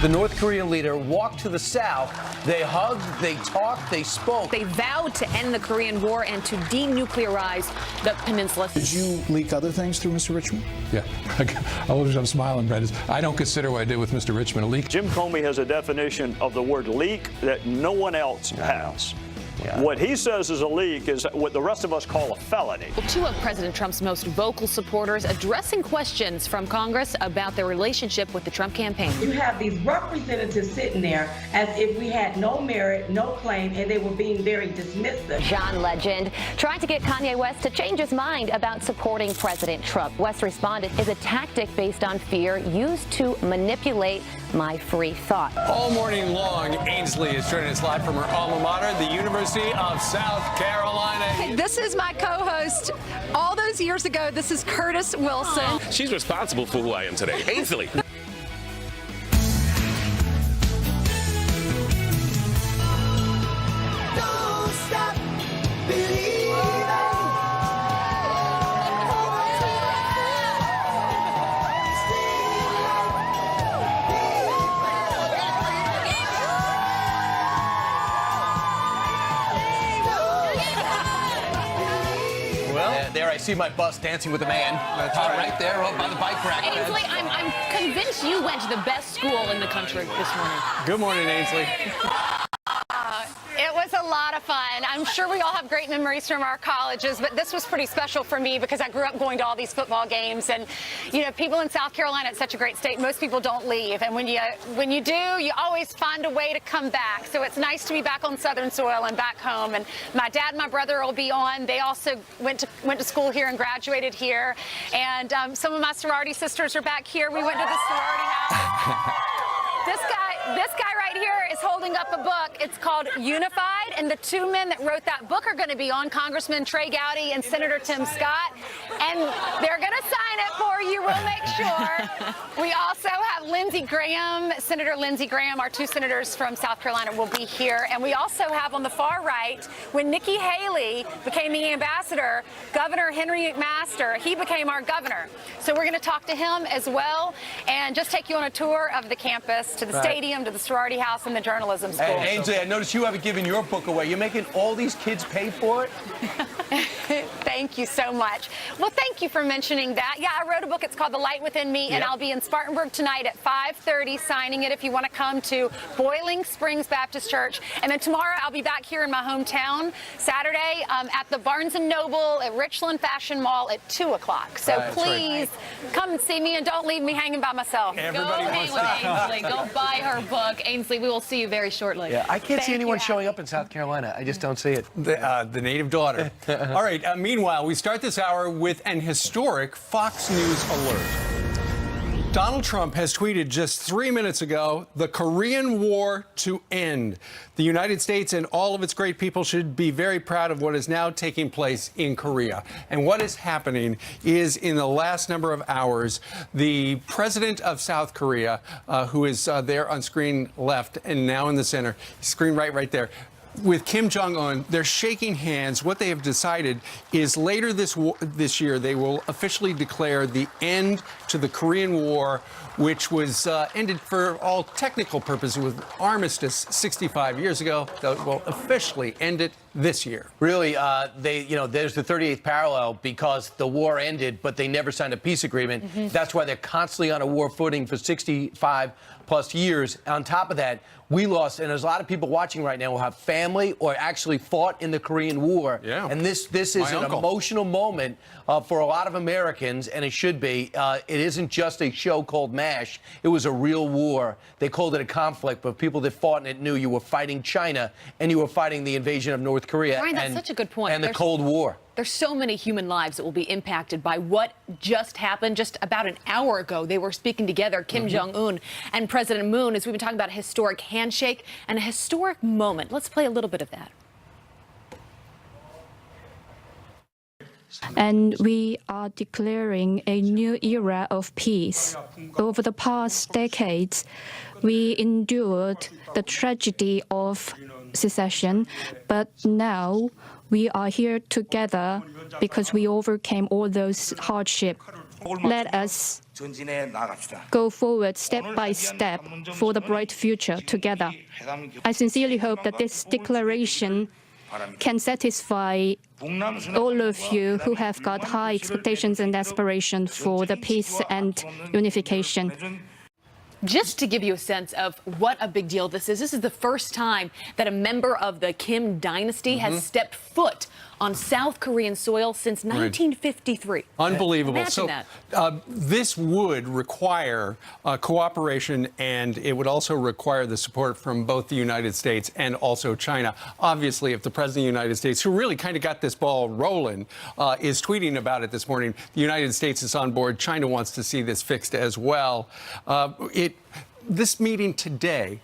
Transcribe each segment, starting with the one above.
The North Korean leader walked to the south. They hugged, they talked, they spoke. They vowed to end the Korean War and to denuclearize the peninsula. Did you leak other things through Mr. Richmond? Yeah. I'm smiling, Brent. I don't consider what I did with Mr. Richmond a leak. Jim Comey has a definition of the word leak that no one else has. What he says is a leak is what the rest of us call a felony. Two of President Trump's most vocal supporters addressing questions from Congress about their relationship with the Trump campaign. You have these representatives sitting there as if we had no merit, no claim, and they were being very dismissive. John Legend trying to get Kanye West to change his mind about supporting President Trump. West responded, is a tactic based on fear used to manipulate my free thought. All morning long, Ainsley is joining us live from her alma mater, the University of South Carolina. Hey, this is my co-host. All those years ago, this is Curtis Wilson. She's responsible for who I am today. Ainsley. Don't stop believing. There I see my bus dancing with a man. That's right there by the bike rack. Ainsley, I'm convinced you went to the best school in the country this morning. Good morning, Ainsley. It was a lot of fun. I'm sure we all have great memories from our colleges, but this was pretty special for me because I grew up going to all these football games. And, you know, people in South Carolina, it's such a great state. Most people don't leave. And when you do, you always find a way to come back. So it's nice to be back on Southern soil and back home. And my dad and my brother will be on. They also went to school here and graduated here. And some of my sorority sisters are back here. We went to the sorority house. This guy right here is holding up a book. It's called Unified, and the two men that wrote that book are going to be on, Congressman Trey Gowdy and Senator Tim Scott, and they're going to sign it for you. We'll make sure. We also have Lindsey Graham, Senator Lindsey Graham, our two senators from South Carolina will be here, and we also have on the far right, when Nikki Haley became the ambassador, Governor Henry McMaster, he became our governor. So we're going to talk to him as well and just take you on a tour of the campus, to the stadium, to the sorority house, and the journalism school. Hey, Ainsley, I noticed you haven't given your book away. You're making all these kids pay for it? Thank you so much. Well, thank you for mentioning that. Yeah, I wrote a book. It's called The Light Within Me, and I'll be in Spartanburg tonight at 5:30 signing it if you want to come to Boiling Springs Baptist Church. And then tomorrow I'll be back here in my hometown, Saturday, at the Barnes & Noble at Richland Fashion Mall at 2 o'clock. So please come and see me and don't leave me hanging by myself. Everybody go hang with Ainsley. Go buy her book. Ainsley, we will see you very shortly. Yeah, I can't see anyone showing up in South Carolina. I just don't see it. The native daughter. All right, meanwhile, we start this hour with an historic Fox News alert. Donald Trump has tweeted just 3 minutes ago, the Korean War to end. The United States and all of its great people should be very proud of what is now taking place in Korea. And what is happening is, in the last number of hours, the president of South Korea, who is there on screen left and now in the center, screen right there, with Kim Jong-un, they're shaking hands. What they have decided is later this year, they will officially declare the end to the Korean War, which was ended for all technical purposes with armistice 65 years ago. They will officially end it this year. Really, there's the 38th parallel because the war ended, but they never signed a peace agreement. Mm-hmm. That's why they're constantly on a war footing for 65 plus years. On top of that, we lost, and there's a lot of people watching right now who have family or actually fought in the Korean War. Yeah. And this is an emotional moment for a lot of Americans, and it should be. It isn't just a show called MASH. It was a real war. They called it a conflict, but people that fought in it knew you were fighting China and you were fighting the invasion of North Korea. Brian, that's such a good point. And the Cold War. There's so many human lives that will be impacted by what just happened. Just about an hour ago, they were speaking together, Kim Jong-un and President Moon, as we've been talking about a historic handshake and a historic moment. Let's play a little bit of that. And we are declaring a new era of peace. Over the past decades, we endured the tragedy of secession, but now we are here together because we overcame all those hardships. Let us go forward step by step for the bright future together. I sincerely hope that this declaration can satisfy all of you who have got high expectations and aspirations for the peace and unification. Just to give you a sense of what a big deal this is the first time that a member of the Kim dynasty has stepped foot on South Korean soil since 1953. Unbelievable. Imagine So that. this would require cooperation, and it would also require the support from both the United States and also China. Obviously, if the President of the United States, who really kind of got this ball rolling, is tweeting about it this morning, the United States is on board. China wants to see this fixed as well. This meeting today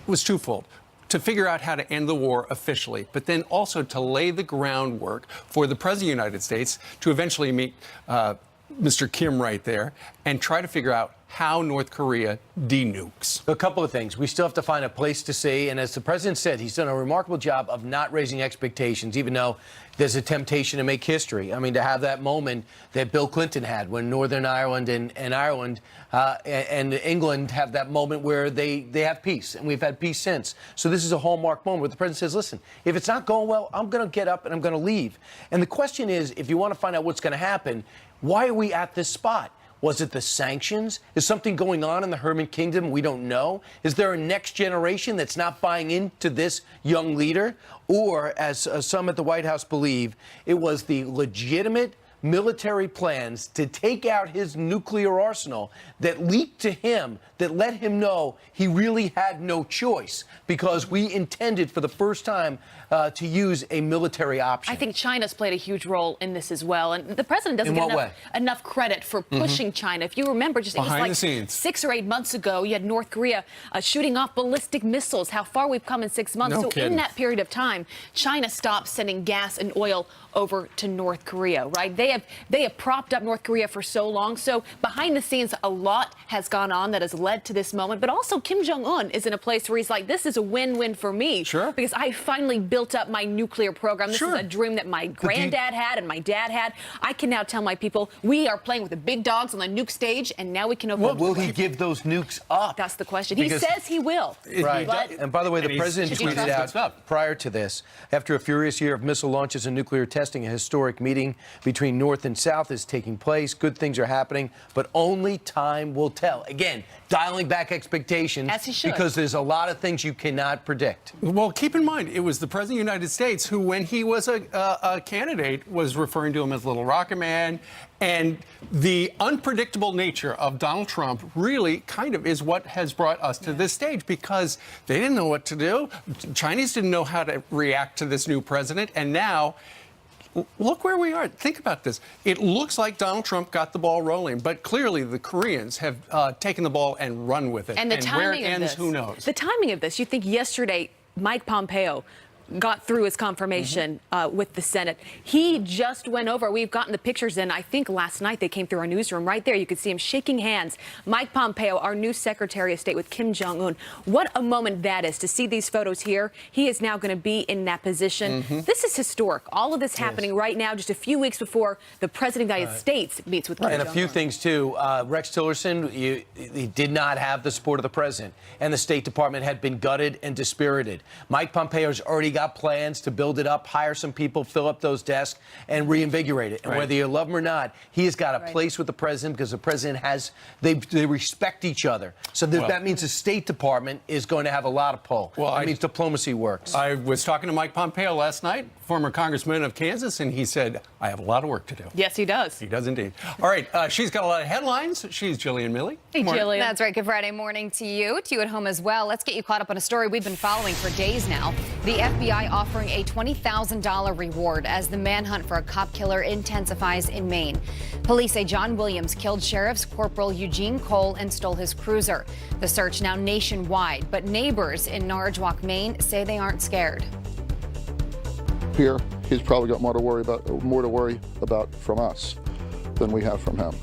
was twofold: to figure out how to end the war officially, but then also to lay the groundwork for the President of the United States to eventually meet Mr. Kim right there and try to figure out how North Korea denukes. A couple of things. We still have to find a place to see. And as the president said, he's done a remarkable job of not raising expectations, even though there's a temptation to make history. I mean, to have that moment that Bill Clinton had when Northern Ireland and Ireland and England have that moment where they have peace. And we've had peace since. So this is a hallmark moment where the president says, listen, if it's not going well, I'm going to get up and I'm going to leave. And the question is, if you want to find out what's going to happen, why are we at this spot? Was it the sanctions? Is something going on in the Herman Kingdom we don't know? Is there a next generation that's not buying into this young leader? Or, as some at the White House believe, it was the legitimate military plans to take out his nuclear arsenal that leaked to him, that let him know he really had no choice, because we intended for the first time to use a military option. I think China's played a huge role in this as well. And the president doesn't get enough credit for pushing China. If you remember, just behind the scenes, 6 or 8 months ago, you had North Korea shooting off ballistic missiles. How far we've come in 6 months. No kidding. In that period of time, China stopped sending gas and oil over to North Korea, right? They have propped up North Korea for so long. So behind the scenes, a lot has gone on that has led to this moment. But also, Kim Jong-un is in a place where he's like, this is a win-win for me. Sure. Because I finally built up my nuclear program. This is a dream that my granddad had and my dad had. I can now tell my people, we are playing with the big dogs on the nuke stage, and now we can open up. Will he give those nukes up? That's the question. He says he will. Right. But, and by the way, the president tweeted out prior to this, after a furious year of missile launches and nuclear testing, a historic meeting between North and South is taking place. Good things are happening, but only time will tell. Again, dialing back expectations. As he should. Because there's a lot of things you cannot predict. Well, keep in mind, it was the President of the United States who, when he was a candidate, was referring to him as Little Rocket Man. And the unpredictable nature of Donald Trump really kind of is what has brought us to this stage, because they didn't know what to do. Chinese didn't know how to react to this new president. And now, look where we are. Think about this. It looks like Donald Trump got the ball rolling, but clearly the Koreans have taken the ball and run with it. And the timing where it ends, of this, who knows? The timing of this, you think yesterday Mike Pompeo got through his confirmation with the Senate. He just went over. We've gotten the pictures in. I think last night they came through our newsroom. Right there, you could see him shaking hands. Mike Pompeo, our new Secretary of State, with Kim Jong-un. What a moment that is to see these photos here. He is now going to be in that position. This is historic. All of this happening right now, just a few weeks before the President of the United States meets with Kim And Jong-un. a few things, too. Rex Tillerson, he did not have the support of the president, and the State Department had been gutted and dispirited. Mike Pompeo's already got plans to build it up, hire some people, fill up those desks, and reinvigorate it. And whether you love him or not, he has got a place with the president, because the president has, they respect each other. So that means the State Department is going to have a lot of pull. Well, that means diplomacy works. I was talking to Mike Pompeo last night, former congressman of Kansas, and he said, I have a lot of work to do. Yes, he does. He does indeed. All right, she's got a lot of headlines. She's Jillian Milley. Hey, Jillian. That's right. Good Friday morning to you at home as well. Let's get you caught up on a story we've been following for days now. The FBI offering a $20,000 reward as the manhunt for a cop killer intensifies in Maine. Police say John Williams killed Sheriff's Corporal Eugene Cole and stole his cruiser. The search now nationwide, but neighbors in Norridgewock, Maine say they aren't scared. Here, he's probably got more to worry about from us than we have from him.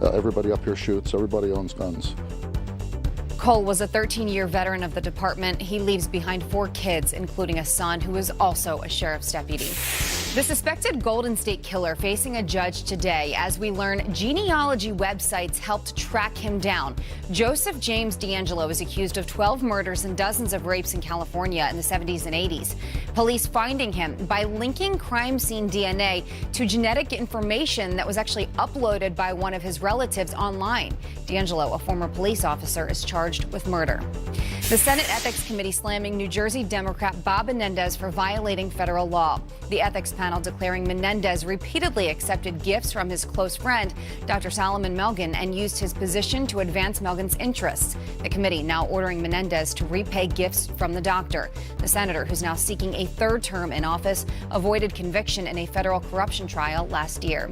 Everybody up here shoots. Everybody owns guns. Cole was a 13-year veteran of the department. He leaves behind 4 kids, including a son who is also a sheriff's deputy. The suspected Golden State Killer facing a judge today as we learn genealogy websites helped track him down. Joseph James DeAngelo is accused of 12 murders and dozens of rapes in California in the 70s and 80s. Police finding him by linking crime scene DNA to genetic information that was actually uploaded by one of his relatives online. DeAngelo, a former police officer, is charged with murder. The Senate Ethics Committee slamming New Jersey Democrat Bob Menendez for violating federal law. The ethics panel declaring Menendez repeatedly accepted gifts from his close friend, Dr. Solomon Melgen, and used his position to advance Melgen's interests. The committee now ordering Menendez to repay gifts from the doctor. The senator, who's now seeking a third term in office, avoided conviction in a federal corruption trial last year.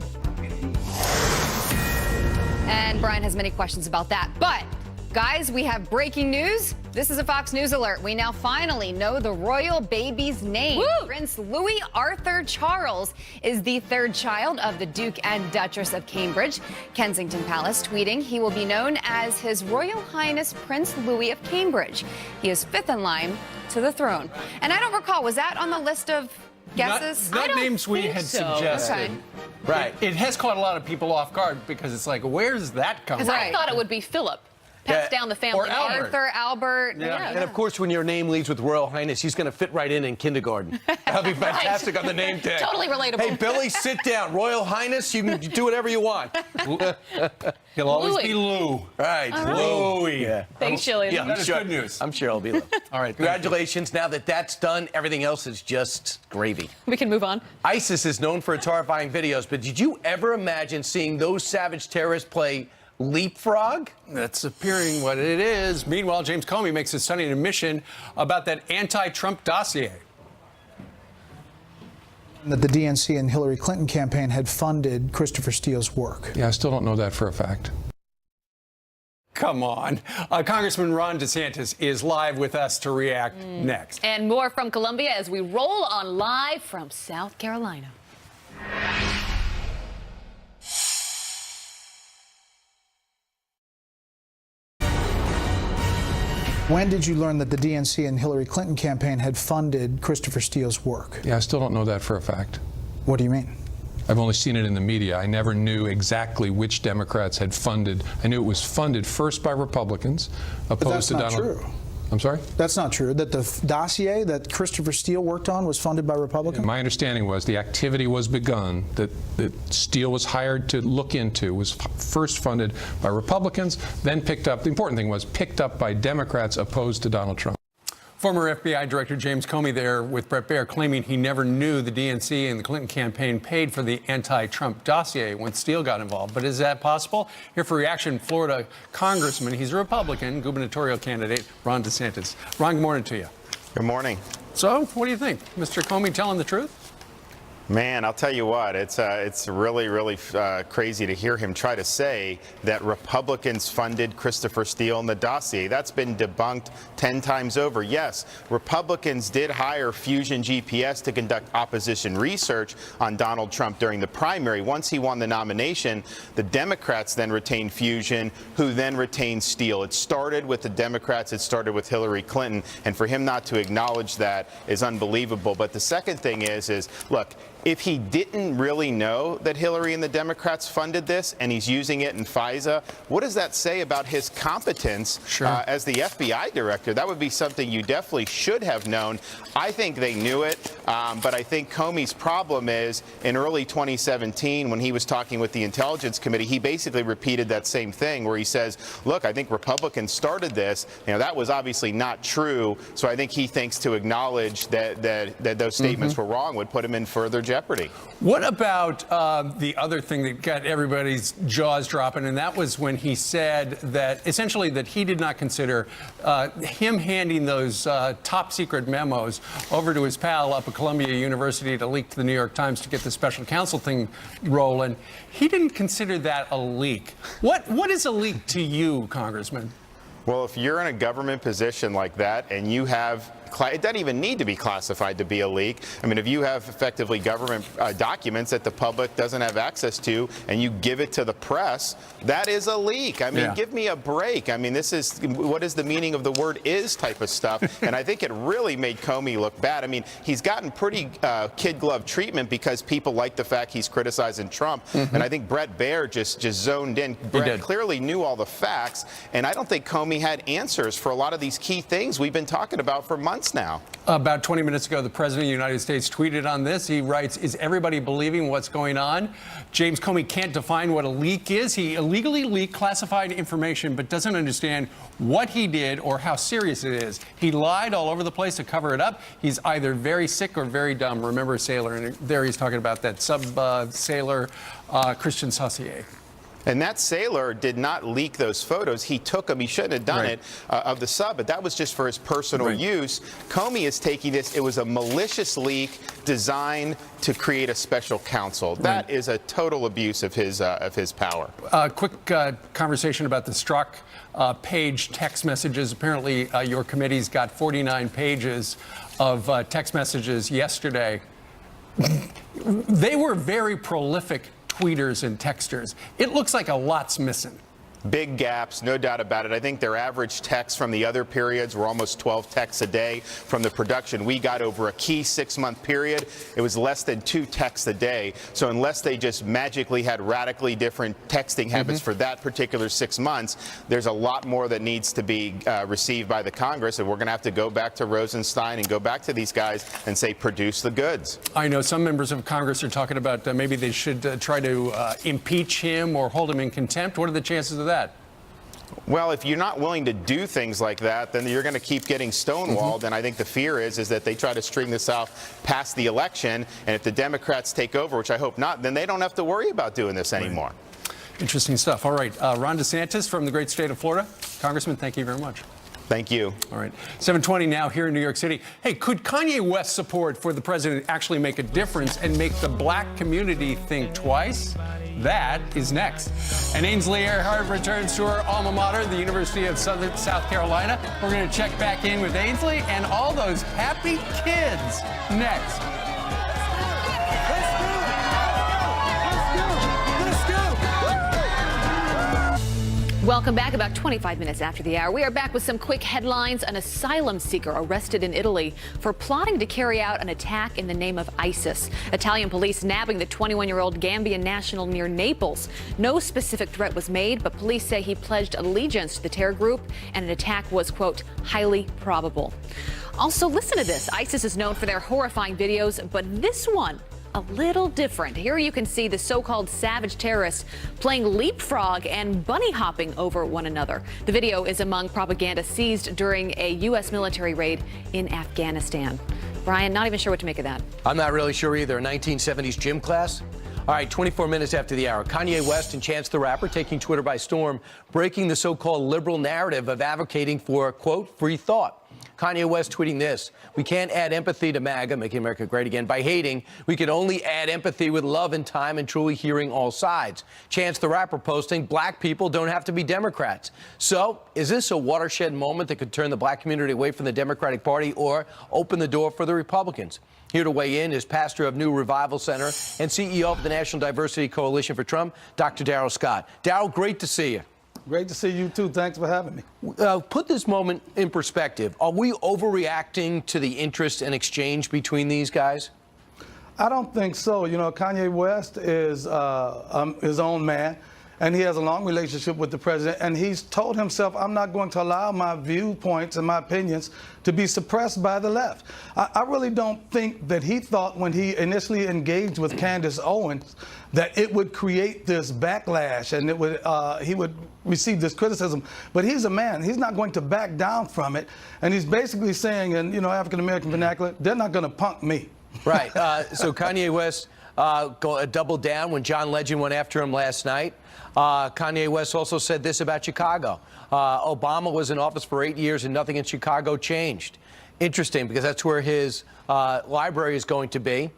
And Brian has many questions about that. But, guys, we have breaking news. This is a Fox News alert. We now finally know the royal baby's name. Woo! Prince Louis Arthur Charles is the third child of the Duke and Duchess of Cambridge. Kensington Palace tweeting he will be known as His Royal Highness Prince Louis of Cambridge. He is fifth in line to the throne. And I don't recall, was that on the list of guesses? Not names we had suggested. Okay. Right. It has caught a lot of people off guard because it's like, where's that coming Because from? I thought it would be Philip. Passed down the family. Or Albert. Arthur, Albert. Yeah. And of course, when your name leads with Royal Highness, he's going to fit right in kindergarten. That'll be fantastic on the name tag. Totally relatable. Hey, Billy, sit down. Royal Highness, you can do whatever you want. He'll always Louis. be Lou. Right. Louis. Yeah. Thanks, Julian. Yeah, That is good news. I'm sure it'll be Lou. All right. Congratulations. Now that that's done, everything else is just gravy. We can move on. ISIS is known for its horrifying videos, but did you ever imagine seeing those savage terrorists play leapfrog? That's appearing what it is. Meanwhile, James Comey makes a stunning admission about that anti-Trump dossier. That the DNC and Hillary Clinton campaign had funded Christopher Steele's work. Yeah, I still don't know that for a fact. Come on. Congressman Ron DeSantis is live with us to react next. And more from Columbia as we roll on live from South Carolina. When did you learn that the DNC and Hillary Clinton campaign had funded Christopher Steele's work? Yeah, I still don't know that for a fact. What do you mean? I've only seen it in the media. I never knew exactly which Democrats had funded. I knew it was funded first by Republicans, opposed to Donald. But that's not true. I'm sorry? That's not true. That the dossier that Christopher Steele worked on was funded by Republicans? My understanding was the activity was begun, that Steele was hired to look into, was first funded by Republicans, then picked up, the important thing was picked up by Democrats opposed to Donald Trump. Former FBI Director James Comey there with Bret Baier claiming he never knew the DNC and the Clinton campaign paid for the anti-Trump dossier when Steele got involved. But is that possible? Here for reaction, Florida Congressman, he's a Republican, gubernatorial candidate, Ron DeSantis. Ron, good morning to you. Good morning. So, what do you think? Mr. Comey telling the truth? Man, I'll tell you what, it's really crazy to hear him try to say that Republicans funded Christopher Steele in the dossier. That's been debunked 10 times over. Yes, Republicans did hire Fusion GPS to conduct opposition research on Donald Trump during the primary. Once he won the nomination, the Democrats then retained Fusion, who then retained Steele. It started with the Democrats, it started with Hillary Clinton, and for him not to acknowledge that is unbelievable. But the second thing is look, if he didn't really know that Hillary and the Democrats funded this and he's using it in FISA, what does that say about his competence as the FBI director? That would be something you definitely should have known. I think they knew it, but I think Comey's problem is in early 2017 when he was talking with the Intelligence Committee, he basically repeated that same thing where he says, look, I think Republicans started this. You know, that was obviously not true. So I think he thinks to acknowledge that those statements were wrong would put him in further jeopardy. What about the other thing that got everybody's jaws dropping, and that was when he said that essentially that he did not consider him handing those top secret memos over to his pal up at Columbia University to leak to the New York Times to get the special counsel thing rolling. He didn't consider that a leak. What is a leak to you, Congressman? Well, if you're in a government position like that and you have it doesn't even need to be classified to be a leak. I mean, if you have effectively government documents that the public doesn't have access to and you give it to the press, that is a leak. I mean, give me a break. I mean, this is what is the meaning of the word is type of stuff. And I think it really made Comey look bad. I mean, he's gotten pretty kid glove treatment because people like the fact he's criticizing Trump. And I think Bret Baier just zoned in. Bret clearly knew all the facts. And I don't think Comey had answers for a lot of these key things we've been talking about for months now. About 20 minutes ago, the President of the United States tweeted on this. He writes, "Is everybody believing what's going on? James Comey can't define what a leak is. He illegally leaked classified information but doesn't understand what he did or how serious it is. He lied all over the place to cover it up. He's either very sick or very dumb." Remember a sailor, and there he's talking about that sub-sailor Christian Saucier. And that sailor did not leak those photos. He took them. He shouldn't have done it of the sub, but that was just for his personal use. Comey is taking this. It was a malicious leak designed to create a special counsel. That is a total abuse of his power. Quick conversation about the Strzok page text messages. Apparently, your committee's got 49 pages of text messages yesterday. They were very prolific tweeters and texters. It looks like a lot's missing. Big gaps, no doubt about it. I think their average texts from the other periods were almost 12 texts a day. From the production we got over a key 6-month period, it was less than 2 texts a day. So unless they just magically had radically different texting habits for that particular 6 months, there's a lot more that needs to be received by the Congress. And we're going to have to go back to Rosenstein and go back to these guys and say, produce the goods. I know some members of Congress are talking about maybe they should try to impeach him or hold him in contempt. What are the chances of that? Well, if you're not willing to do things like that, then you're going to keep getting stonewalled. And I think the fear is that they try to string this out past the election. And if the Democrats take over, which I hope not, then they don't have to worry about doing this anymore. Interesting stuff. All right. Ron DeSantis from the great state of Florida. Congressman, thank you very much. Thank you. All right. 7:20 now here in New York City. Hey, could Kanye West's support for the president actually make a difference and make the black community think twice? That is next. And Ainsley Earhardt returns to her alma mater, the University of South Carolina. We're going to check back in with Ainsley and all those happy kids next. Welcome back. About 25 minutes after the hour, we are back with some quick headlines. An asylum seeker arrested in Italy for plotting to carry out an attack in the name of ISIS. Italian police nabbing the 21-year-old Gambian national near Naples. No specific threat was made, but police say he pledged allegiance to the terror group and an attack was, quote, highly probable. Also, listen to this. ISIS is known for their horrifying videos, but this one, a little different. Here you can see the so-called savage terrorists playing leapfrog and bunny hopping over one another. The video is among propaganda seized during a U.S. military raid in Afghanistan. Brian, not even sure what to make of that. I'm not really sure either. A 1970s gym class? All right, 24 minutes after the hour. Kanye West and Chance the Rapper taking Twitter by storm, breaking the so-called liberal narrative of advocating for, quote, free thought. Kanye West tweeting this: "We can't add empathy to MAGA, making America great again, by hating. We can only add empathy with love and time and truly hearing all sides." Chance the Rapper posting, "Black people don't have to be Democrats." So is this a watershed moment that could turn the black community away from the Democratic Party or open the door for the Republicans? Here to weigh in is pastor of New Revival Center and CEO of the National Diversity Coalition for Trump, Dr. Darrell Scott. Darrell, great to see you. Great to see you, too. Thanks for having me. Put this moment in perspective. Are we overreacting to the interest and exchange between these guys? I don't think so. You know, Kanye West is his own man, and he has a long relationship with the president, and he's told himself, I'm not going to allow my viewpoints and my opinions to be suppressed by the left. I really don't think that he thought when he initially engaged with Candace Owens that it would create this backlash and it would he would receive this criticism. But he's a man. He's not going to back down from it. And he's basically saying, in African-American vernacular, they're not going to punk me. Right. So Kanye West doubled down when John Legend went after him last night. Kanye West also said this about Chicago. Obama was in office for 8 years and nothing in Chicago changed. Interesting, because that's where his library is going to be.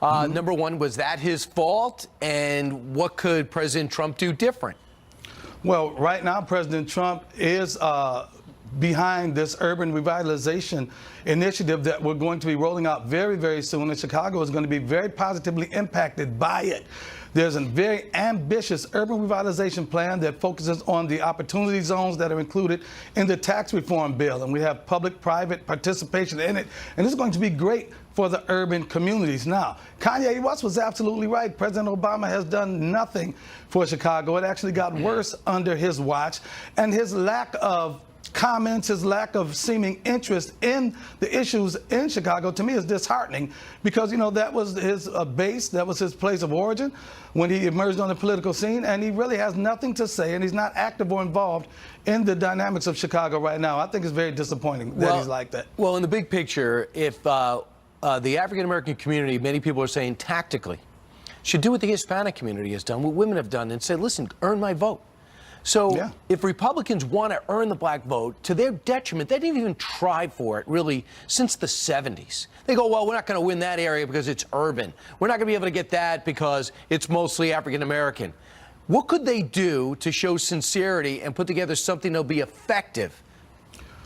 Number one, was that his fault? And what could President Trump do different? Well, right now, President Trump is behind this urban revitalization initiative that we're going to be rolling out very, very soon, and Chicago is going to be very positively impacted by it. There's a very ambitious urban revitalization plan that focuses on the opportunity zones that are included in the tax reform bill, and we have public-private participation in it, and it's going to be great for the urban communities. Now, Kanye West was absolutely right. President Obama has done nothing for Chicago. It actually got worse under his watch, and his lack of comments, his lack of seeming interest in the issues in Chicago, to me, is disheartening, because, you know, that was his base, that was his place of origin when he emerged on the political scene, and he really has nothing to say, and he's not active or involved in the dynamics of Chicago right now. I think it's very disappointing that he's like that. Well, in the big picture, if the African-American community, many people are saying tactically, should do what the Hispanic community has done, what women have done, and say, listen, earn my vote. So if Republicans want to earn the black vote, to their detriment, they didn't even try for it, really, since the 70s. They go, well, we're not going to win that area because it's urban. We're not going to be able to get that because it's mostly African-American. What could they do to show sincerity and put together something that'll be effective?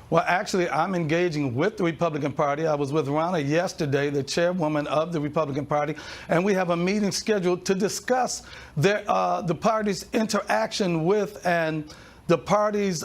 Well, actually, I'm engaging with the Republican Party. I was with Ronna yesterday, the chairwoman of the Republican Party, and we have a meeting scheduled to discuss the party's interaction with and the party's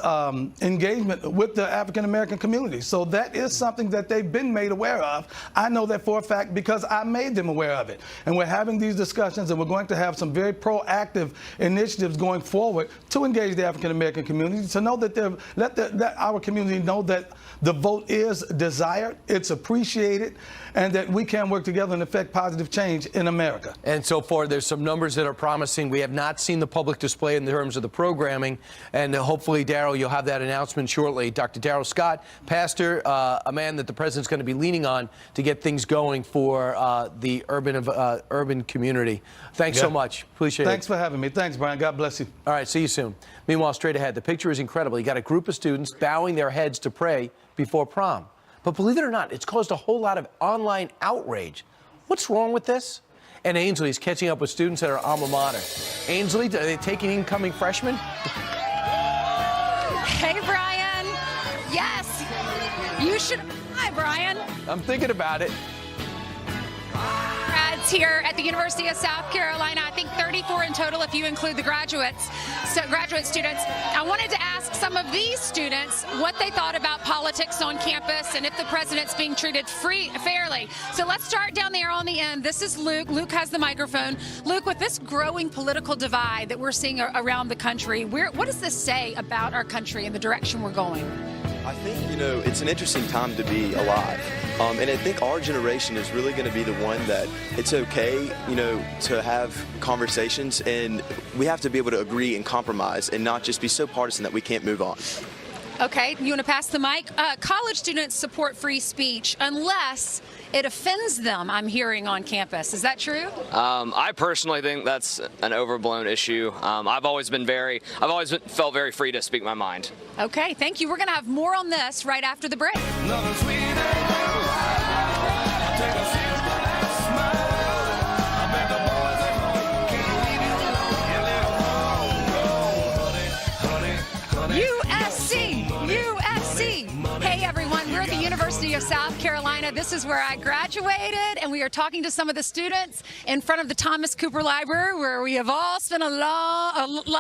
engagement with the African-American community. So that is something that they've been made aware of. I know that for a fact because I made them aware of it. And we're having these discussions, and we're going to have some very proactive initiatives going forward to engage the African-American community, to know that let our community know that the vote is desired, it's appreciated, and that we can work together and affect positive change in America. And so far, there's some numbers that are promising. We have not seen the public display in terms of the programming, and hopefully, Darrell, you'll have that announcement shortly. Dr. Darrell Scott, pastor, a man that the president's going to be leaning on to get things going for the urban community. Thanks so much. Appreciate it. Thanks for having me. Thanks, Brian. God bless you. All right, see you soon. Meanwhile, straight ahead, the picture is incredible. You got a group of students bowing their heads to pray before prom. But believe it or not, it's caused a whole lot of online outrage. What's wrong with this? And Ainsley is catching up with students at her alma mater. Ainsley, are they taking incoming freshmen? Hey, Brian. Yes, you should. Hi, Brian. I'm thinking about it. Grads here at the University of South Carolina. I think 34 in total if you include the graduates, so graduate students. I wanted to ask some of these students what they thought about politics on campus and if the president's being treated fairly. So let's start down there on the end. This is Luke. Luke has the microphone. Luke, with this growing political divide that we're seeing around the country, what does this say about our country and the direction we're going? I think, you know, it's an interesting time to be alive. And I think our generation is really going to be the one that it's okay, you know, to have conversations, and we have to be able to agree and compromise and not just be so partisan that we can't move on. Okay, you want to pass the mic? College students support free speech unless it offends them, I'm hearing on campus. Is that true? I personally think that's an overblown issue. I've always felt very free to speak my mind. Okay, thank you. We're going to have more on this right after the break. USC. Hey, everyone. We're at the University of South Carolina. This is where I graduated, and we are talking to some of the students in front of the Thomas Cooper Library, where we have all spent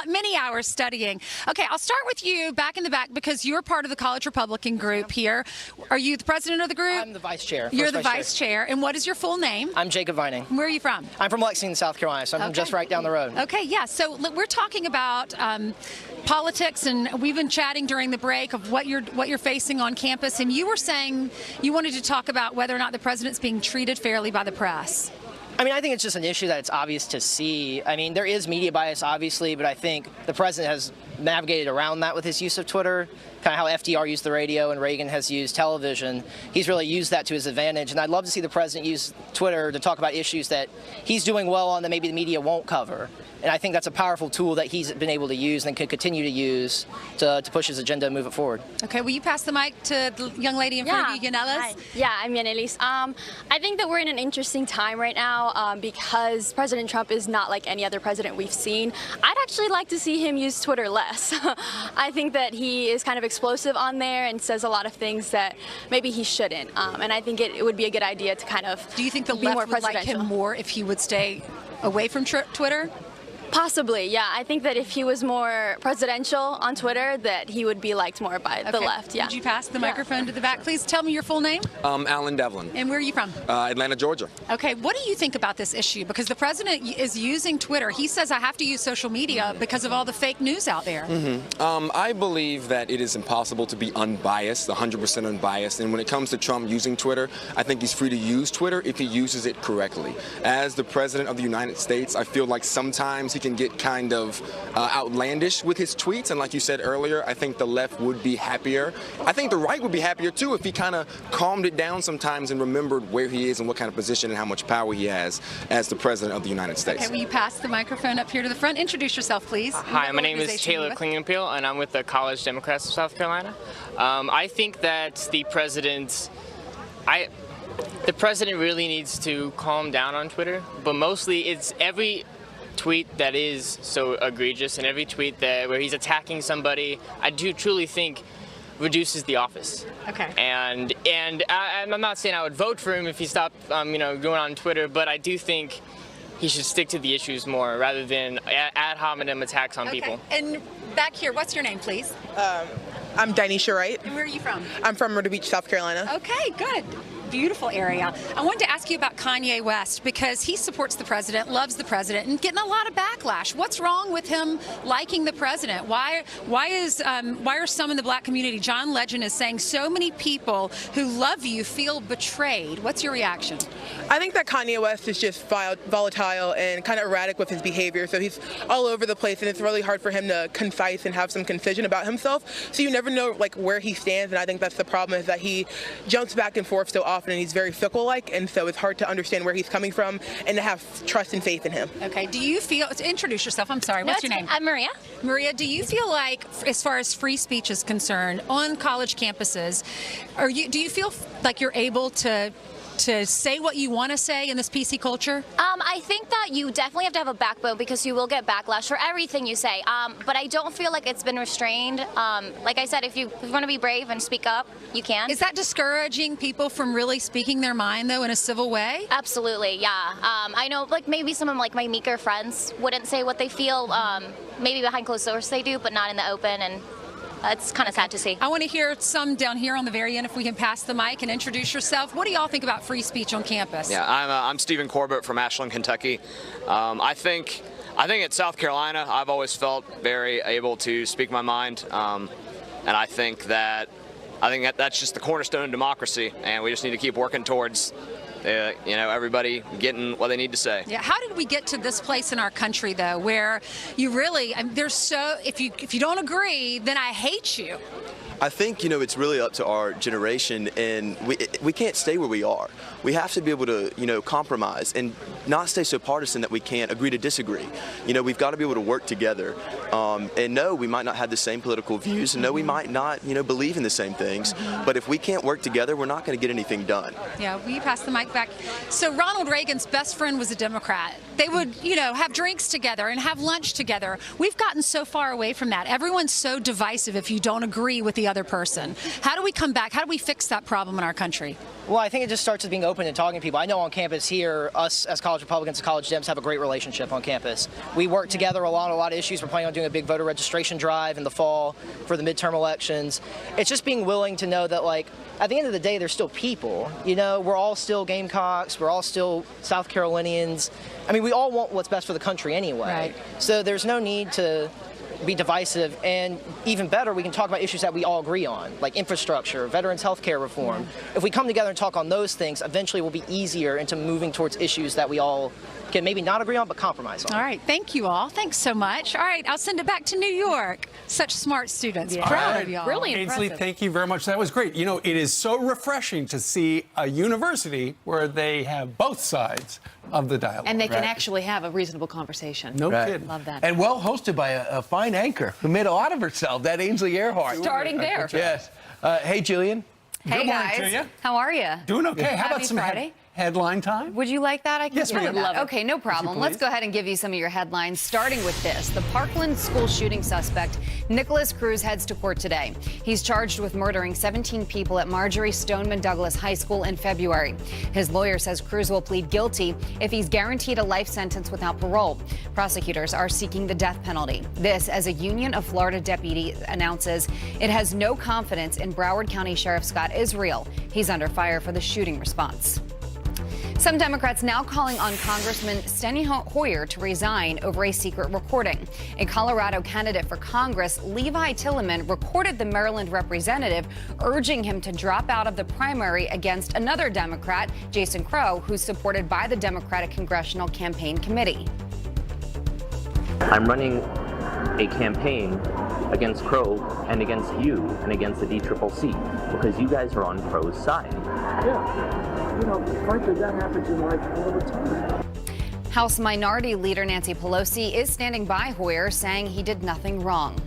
many hours studying. Okay, I'll start with you back in the back because you're part of the College Republican group here. Are you the president of the group? I'm the vice chair. You're the vice chair. And what is your full name? I'm Jacob Vining. Where are you from? I'm from Lexington, South Carolina, so I'm from just right down the road. Okay, yeah. So we're talking about politics, and we've been chatting during the break of what you're facing on campus, and you were saying you wanted to talk about whether or not the president's being treated fairly by the press. I mean, I think it's just an issue that it's obvious to see. I mean, there is media bias, obviously, but I think the president has navigated around that with his use of Twitter, kind of how FDR used the radio and Reagan has used television. He's really used that to his advantage, and I'd love to see the president use Twitter to talk about issues that he's doing well on that maybe the media won't cover. And I think that's a powerful tool that he's been able to use and could continue to use to push his agenda and move it forward. Okay, will you pass the mic to the young lady in front of you, Yanelis? Hi. Yeah, I'm Yanelis. I think that we're in an interesting time right now because President Trump is not like any other president we've seen. I'd actually like to see him use Twitter less. I think that he is kind of explosive on there and says a lot of things that maybe he shouldn't. And I think it would be a good idea to kind of Do you think the be more left would like presidential. him more if he would stay away from Twitter? Possibly, yeah. I think that if he was more presidential on Twitter, that he would be liked more by the left. Yeah. Would you pass the microphone to the back, please? Tell me your full name. Alan Devlin. And where are you from? Atlanta, Georgia. Okay, what do you think about this issue? Because the president is using Twitter. He says I have to use social media because of all the fake news out there. I believe that it is impossible to be unbiased, 100% unbiased. And when it comes to Trump using Twitter, I think he's free to use Twitter if he uses it correctly. As the president of the United States, I feel like sometimes he can get kind of outlandish with his tweets. And like you said earlier, I think the left would be happier. I think the right would be happier too if he kind of calmed it down sometimes and remembered where he is and what kind of position and how much power he has as the president of the United States. Okay, will you pass the microphone up here to the front? Introduce yourself, please. Hi, my name is Taylor Klingenpeel, and I'm with the College Democrats of South Carolina. I think that the president really needs to calm down on Twitter, but mostly it's every tweet that is so egregious and every tweet where he's attacking somebody, I do truly think reduces the office. Okay. And I'm not saying I would vote for him if he stopped, going on Twitter, but I do think he should stick to the issues more rather than ad hominem attacks on people. And back here, what's your name, please? I'm Dinesha Wright. And where are you from? I'm from Myrtle Beach, South Carolina. Okay, good. Beautiful area. I wanted to ask you about Kanye West because he supports the president, loves the president, and getting a lot of backlash. What's wrong with him liking the president? Why are some in the black community? John Legend is saying so many people who love you feel betrayed. What's your reaction? I think that Kanye West is just volatile and kind of erratic with his behavior. So he's all over the place, and it's really hard for him to concise and have some concision about himself. So you never know where he stands, and I think that's the problem, is that he jumps back and forth so often, and he's very fickle-like, and so it's hard to understand where he's coming from and to have trust and faith in him. Okay. Do you feel? Introduce yourself. I'm sorry. What's your name? I'm Maria. Maria, do you feel like, as far as free speech is concerned, on college campuses, do you feel like you're able to say what you want to say in this PC culture? I think that you definitely have to have a backbone because you will get backlash for everything you say. But I don't feel like it's been restrained. Like I said, if you want to be brave and speak up, you can. Is that discouraging people from really speaking their mind, though, in a civil way? Absolutely, yeah. I know, maybe some of my meeker friends wouldn't say what they feel. Maybe behind closed doors they do, but not in the open. And it's kind of sad to see. I want to hear some down here on the very end, if we can pass the mic and introduce yourself. What do y'all think about free speech on campus? Yeah, I'm Stephen Corbett from Ashland, Kentucky. I think at South Carolina, I've always felt very able to speak my mind, and I think that's just the cornerstone of democracy, and we just need to keep working towards everybody getting what they need to say. Yeah. How did we get to this place in our country, though, where you really, if you don't agree, then I hate you? I think, it's really up to our generation, and we can't stay where we are. We have to be able to, compromise and not stay so partisan that we can't agree to disagree. We've got to be able to work together. And no, we might not have the same political views, and no, we might not, believe in the same things. But if we can't work together, we're not going to get anything done. Yeah, will you pass the mic back? So Ronald Reagan's best friend was a Democrat. They would, have drinks together and have lunch together. We've gotten so far away from that. Everyone's so divisive if you don't agree with the other person. How do we come back? How do we fix that problem in our country? Well, I think it just starts with being open and talking to people. I know on campus here, us as college Republicans and college Dems have a great relationship on campus. We work together a lot of issues. We're planning on doing a big voter registration drive in the fall for the midterm elections. It's just being willing to know that, at the end of the day, they're still people. We're all still Gamecocks. We're all still South Carolinians. I mean, we all want what's best for the country anyway. Right. So there's no need to be divisive, and even better, we can talk about issues that we all agree on, like infrastructure, veterans health care reform. If we come together and talk on those things, eventually we'll be easier into moving towards issues that we all can maybe not agree on, but compromise on. All right, thank you all. Thanks so much. All right, I'll send it back to New York. Such smart students. Proud of y'all. Really Ainsley, impressive. thank you very much. That was great. It is so refreshing to see a university where they have both sides of the dialogue. And they can actually have a reasonable conversation. No kidding. Love that. And well hosted by a fine anchor who made a lot of herself, that Ainsley Earhart. Starting there. Yes. Hey, Jillian. Hey, Good morning guys. to you. How are you? Doing okay. How about Happy some Friday. headline time? Would you like that? I can Yes, give you ma'am. that. Love it. Okay, no problem. please? Let's go ahead and give you some of your headlines, starting with this. The Parkland school shooting suspect, Nicholas Cruz, heads to court today. He's charged with murdering 17 people at Marjorie Stoneman Douglas High School in February. His lawyer says Cruz will plead guilty if he's guaranteed a life sentence without parole. Prosecutors are seeking the death penalty. This as a Union of Florida deputy announces it has no confidence in Broward County Sheriff Scott Israel. He's under fire for the shooting response. Some Democrats now calling on Congressman Steny Hoyer to resign over a secret recording. A Colorado candidate for Congress, Levi Tilleman, recorded the Maryland representative urging him to drop out of the primary against another Democrat, Jason Crow, who's supported by the Democratic Congressional Campaign Committee. I'm running a campaign against Crow and against you and against the DCCC because you guys are on Crow's side. Yeah, you know, frankly, that happens in life all the time. House Minority Leader Nancy Pelosi is standing by Hoyer, saying he did nothing wrong.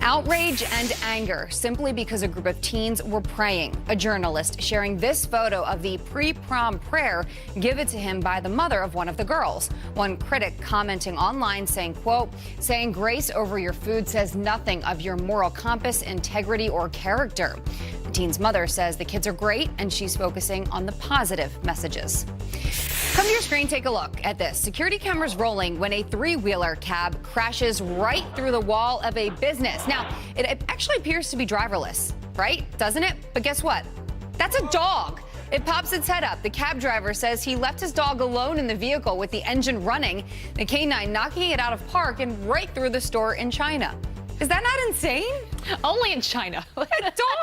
Outrage and anger simply because a group of teens were praying. A journalist sharing this photo of the pre-prom prayer given to him by the mother of one of the girls. One critic commenting online saying, quote, saying grace over your food says nothing of your moral compass, integrity, or character. The teen's mother says the kids are great and she's focusing on the positive messages. Come to your screen, take a look at this. Security cameras rolling when a three-wheeler cab crashes right through the wall of a business. Now, it actually appears to be driverless, right? Doesn't it? But guess what? That's a dog. It pops its head up. The cab driver says he left his dog alone in the vehicle with the engine running, the canine knocking it out of park and right through the store in China. Is that not insane? Only in China. A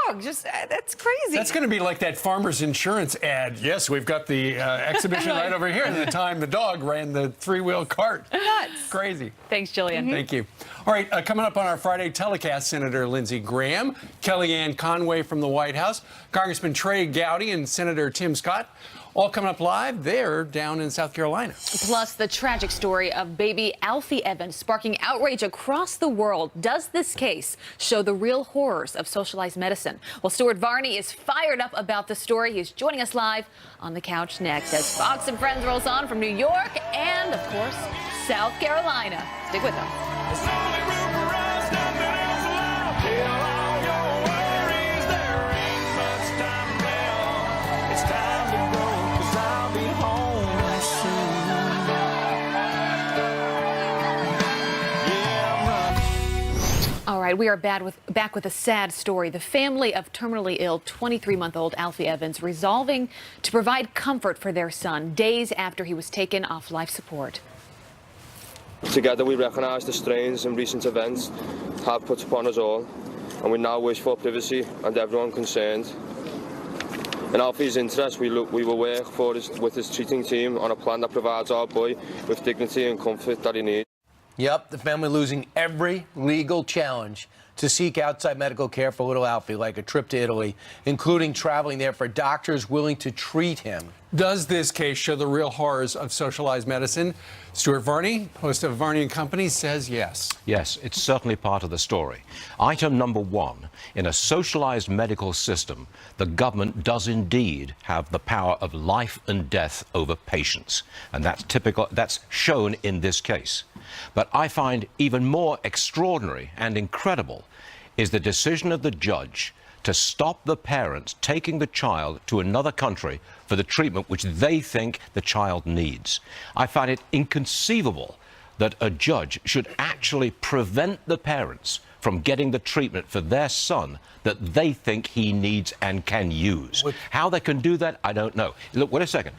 dog, just that's crazy. That's going to be like that Farmers Insurance ad. Yes, we've got the exhibition right over here. And the time the dog ran the three-wheel cart. Nuts. Crazy. Thanks, Jillian. Thank you. All right, coming up on our Friday telecast, Senator Lindsey Graham, Kellyanne Conway from the White House, Congressman Trey Gowdy, and Senator Tim Scott. All coming up live. They're down in South Carolina. Plus, the tragic story of baby Alfie Evans sparking outrage across the world. Does this case show the real horrors of socialized medicine? Well, Stuart Varney is fired up about the story. He's joining us live on the couch next as Fox and Friends rolls on from New York and, of course, South Carolina. Stick with us. All right, we are back with a sad story. The family of terminally ill 23-month-old Alfie Evans resolving to provide comfort for their son days after he was taken off life support. Together we recognise the strains and recent events have put upon us all, and we now wish for privacy and everyone concerned. In Alfie's interest, we will work with his treating team on a plan that provides our boy with dignity and comfort that he needs. Yep, the family losing every legal challenge to seek outside medical care for little Alfie, like a trip to Italy, including traveling there for doctors willing to treat him. Does this case show the real horrors of socialized medicine? Stuart Varney, host of Varney & Company, says yes. Yes, it's certainly part of the story. Item number one, in a socialized medical system, the government does indeed have the power of life and death over patients. And that's shown in this case. But I find even more extraordinary and incredible is the decision of the judge to stop the parents taking the child to another country for the treatment which they think the child needs. I find it inconceivable that a judge should actually prevent the parents from getting the treatment for their son that they think he needs and can use. How they can do that, I don't know. Look, wait a second.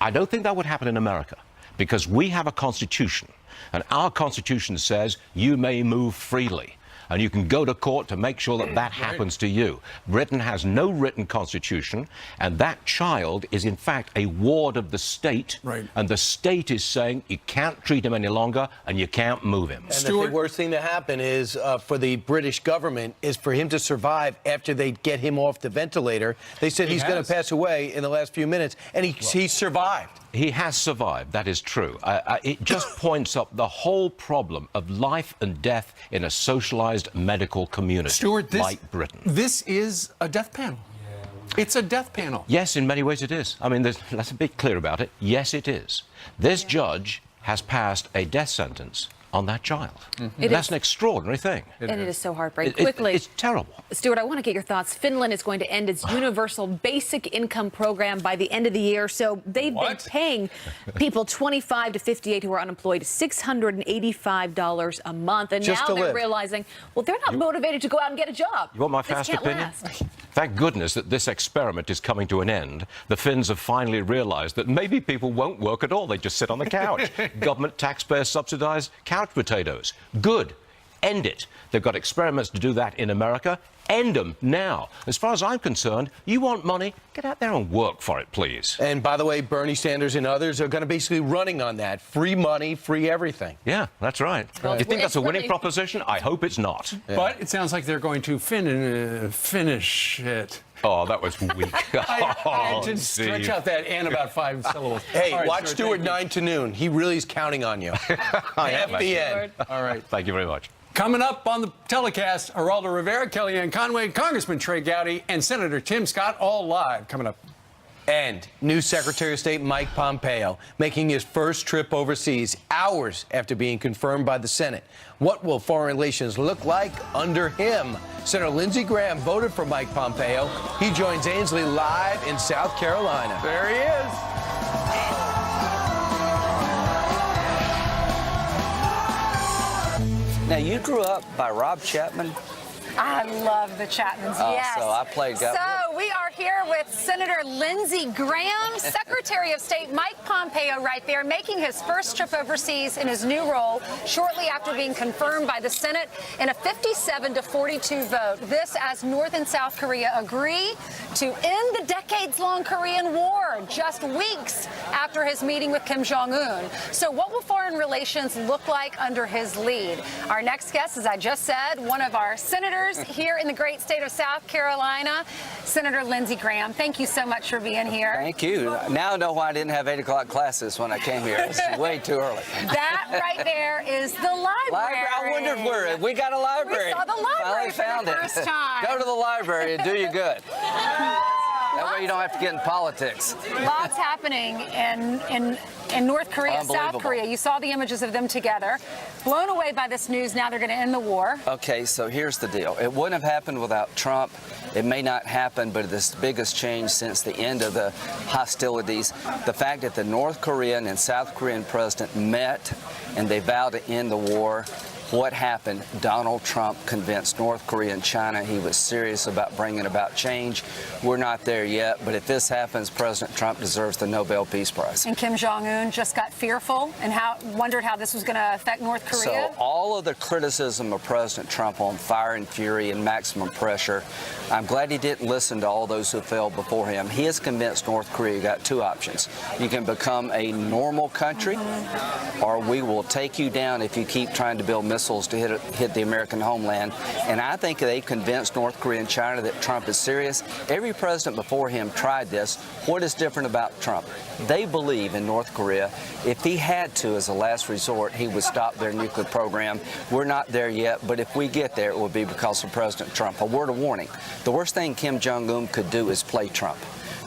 I don't think that would happen in America, because we have a constitution, and our constitution says you may move freely. And you can go to court to make sure that that happens to you. Britain has no written constitution, and that child is, in fact, a ward of the state. Right. And the state is saying you can't treat him any longer and you can't move him. And the worst thing to happen is for the British government is for him to survive after they get him off the ventilator. They said he's going to pass away in the last few minutes, and he survived. He has survived, that is true. It just points up the whole problem of life and death in a socialized medical community Stuart, like Britain. This is a death panel. It's a death panel. Yes, in many ways it is. I mean, let's be clear about it. Yes, it is. This judge has passed a death sentence on that child. That's an extraordinary thing. And it is so heartbreaking. Quickly, it's terrible. Stuart, I want to get your thoughts. Finland is going to end its universal basic income program by the end of the year. So they've been paying people 25 to 58 who are unemployed $685 a month. And Just now to they're live. realizing, well, they're not motivated to go out and get a job. You want my This fast can't opinion? last. Thank goodness that this experiment is coming to an end. The Finns have finally realized that maybe people won't work at all. They just sit on the couch. Government taxpayers subsidize couch potatoes. Good. End it. They've got experiments to do that in America. End them now. As far as I'm concerned, you want money, get out there and work for it, please. And by the way, Bernie Sanders and others are going to basically running on that. Free money, free everything. Yeah, that's right. Right. You think that's a winning proposition? I hope it's not. But it sounds like they're going to finish it. Oh, that was weak. I had to Steve. stretch out that and about 5 syllables. Hey, All right, watch Stuart, Stuart 9 to noon. He really is counting on you. FBN. All right. Thank you very much. Coming up on the telecast, Geraldo Rivera, Kellyanne Conway, Congressman Trey Gowdy, and Senator Tim Scott, all live. Coming up. And new Secretary of State Mike Pompeo making his first trip overseas hours after being confirmed by the Senate. What will foreign relations look like under him? Senator Lindsey Graham voted for Mike Pompeo. He joins Ainsley live in South Carolina. There he is. Now, you grew up by Rob Chapman. I love the Chapmans, Oh, yes. so I played golf. So we are here with Senator Lindsey Graham, Secretary of State Mike Pompeo right there, making his first trip overseas in his new role shortly after being confirmed by the Senate in a 57-42 vote. This as North and South Korea agree to end the decades-long Korean War just weeks after his meeting with Kim Jong-un. So what will foreign relations look like under his lead? Our next guest, as I just said, one of our senators here in the great state of South Carolina, Senator Lindsey Graham. Thank you so much for being here. Thank you. Now I know why I didn't have 8 o'clock classes when I came here. It's way too early. That right there is the library. I wondered where. We got a library. We saw the library Finally found for the it. first time. Go to the library and do you good. That way you don't have to get in politics. Lots happening in North Korea, South Unbelievable. Korea. You saw the images of them together. Blown away by this news. Now they're going to end the war. Okay, so here's the deal. It wouldn't have happened without Trump. It may not happen, but it's the biggest change since the end of the hostilities. The fact that the North Korean and South Korean president met and they vowed to end the war. What happened? Donald Trump convinced North Korea and China he was serious about bringing about change. We're not there yet, but if this happens, President Trump deserves the Nobel Peace Prize. And Kim Jong-un just got fearful and wondered how this was going to affect North Korea. So all of the criticism of President Trump on fire and fury and maximum pressure, I'm glad he didn't listen to all those who failed before him. He has convinced North Korea got two options. You can become a normal country, or we will take you down if you keep trying to build missiles to hit the American homeland. And I think they've convinced North Korea and China that Trump is serious. Every president before him tried this. What is different about Trump? They believe in North Korea, if he had to as a last resort, he would stop their nuclear program. We're not there yet, but if we get there, it will be because of President Trump. A word of warning. The worst thing Kim Jong-un could do is play Trump.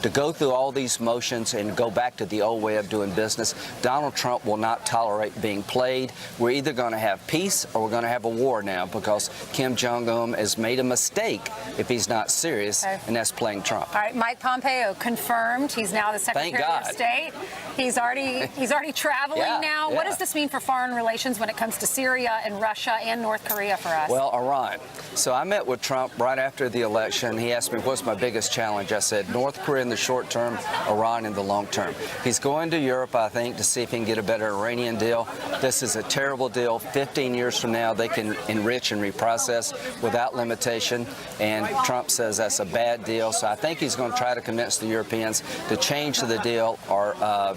To go through all these motions and go back to the old way of doing business, Donald Trump will not tolerate being played. We're either going to have peace or we're going to have a war now because Kim Jong-un has made a mistake if he's not serious, and that's playing Trump. All right, Mike Pompeo confirmed. He's now the Secretary Thank God. of State. He's already traveling now. What does this mean for foreign relations when it comes to Syria and Russia and North Korea for us? Well, Iran. So I met with Trump right after the election. He asked me, what's my biggest challenge? I said, North Korea in the short term, Iran in the long term. He's going to Europe, I think, to see if he can get a better Iranian deal. This is a terrible deal. 15 years from now, they can enrich and reprocess without limitation. And Trump says that's a bad deal. So I think he's going to try to convince the Europeans to change the deal, or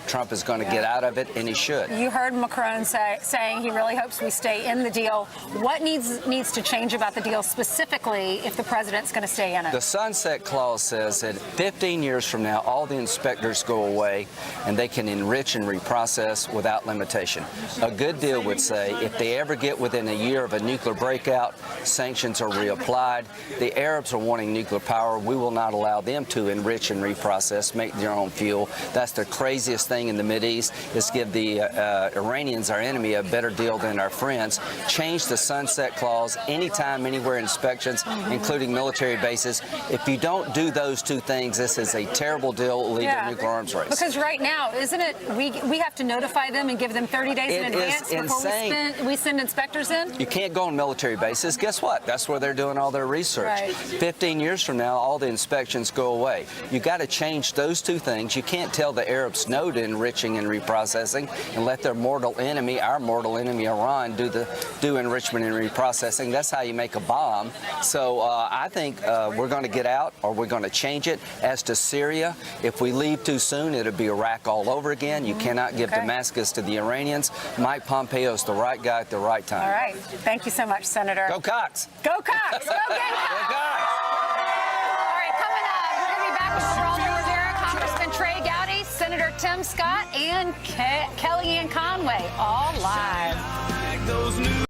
Trump is going to get out of it, and he should. You heard Macron saying he really hopes we stay in the deal. What needs to change about the deal specifically if the president's going to stay in it? The sunset clause says that 15 years years from now, all the inspectors go away and they can enrich and reprocess without limitation. A good deal would say if they ever get within a year of a nuclear breakout, sanctions are reapplied. The Arabs are wanting nuclear power. We will not allow them to enrich and reprocess, make their own fuel. That's the craziest thing in the Mideast, is give the Iranians, our enemy, a better deal than our friends. Change the sunset clause anytime, anywhere inspections, including military bases. If you don't do those two things, this is a terrible deal. It will lead to a nuclear arms race. Because right now, isn't it, we have to notify them and give them 30 days in advance before we send inspectors in? You can't go on military bases. Guess what? That's where they're doing all their research. Right. 15 years from now, all the inspections go away. You got to change those two things. You can't tell the Arabs no to enriching and reprocessing and let their mortal enemy, our mortal enemy Iran, do enrichment and reprocessing. That's how you make a bomb. So I think we're going to get out, or we're going to change it. As to Syria, if we leave too soon, it'll be Iraq all over again. You cannot give Damascus to the Iranians. Mike Pompeo is the right guy at the right time. All right. Thank you so much, Senator. Go Cox. Go Cox. Go Gamecocks. Go Cox. All right, coming up, we're going to be back with Raul Rivera, Congressman Trey Gowdy, Senator Tim Scott, and Kellyanne Conway, all live.